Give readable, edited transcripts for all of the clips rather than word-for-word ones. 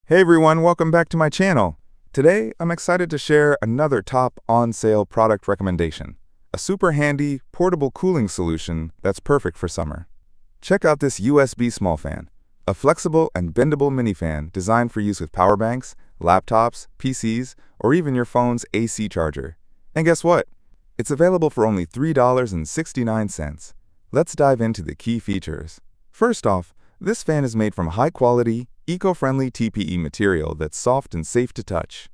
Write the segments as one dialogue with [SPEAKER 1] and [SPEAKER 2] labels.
[SPEAKER 1] Hey everyone, welcome back to my channel. Today, I'm excited to share another top on-sale product recommendation, a super handy, portable cooling solution that's perfect for summer. Check out this USB small fan, a flexible and bendable mini fan designed for use with power banks, laptops, PCs, or even your phone's AC charger. And guess what? It's available for only $3.69. Let's dive into the key features. First off, this fan is made from high-quality, eco-friendly TPE material that's soft and safe to touch.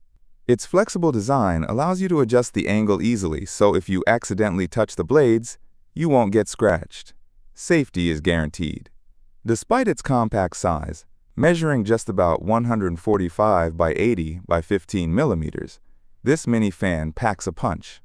[SPEAKER 1] Its flexible design allows you to adjust the angle easily, so if you accidentally touch the blades, you won't get scratched. Safety is guaranteed. Despite its compact size, measuring just about 145 by 80 by 15 millimeters, this mini fan packs a punch.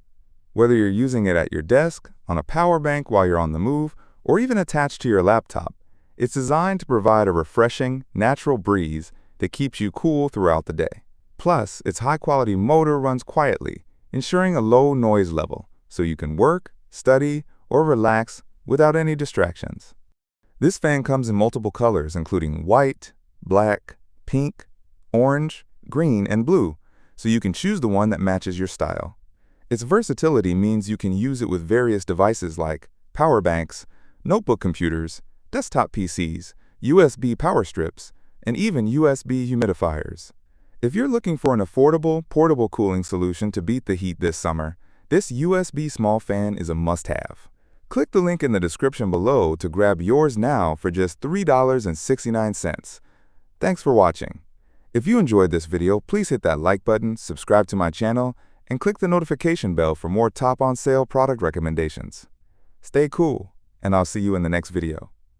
[SPEAKER 1] Whether you're using it at your desk, on a power bank while you're on the move, or even attached to your laptop, it's designed to provide a refreshing, natural breeze that keeps you cool throughout the day. Plus, its high-quality motor runs quietly, ensuring a low noise level, so you can work, study, or relax without any distractions. This fan comes in multiple colors, including white, black, pink, orange, green, and blue, so you can choose the one that matches your style. Its versatility means you can use it with various devices like power banks, notebook computers, desktop PCs, USB power strips, and even USB humidifiers. If you're looking for an affordable, portable cooling solution to beat the heat this summer, this USB small fan is a must-have. Click the link in the description below to grab yours now for just $3.69. Thanks for watching. If you enjoyed this video, please hit that like button, subscribe to my channel, and click the notification bell for more top on sale product recommendations. Stay cool, and I'll see you in the next video.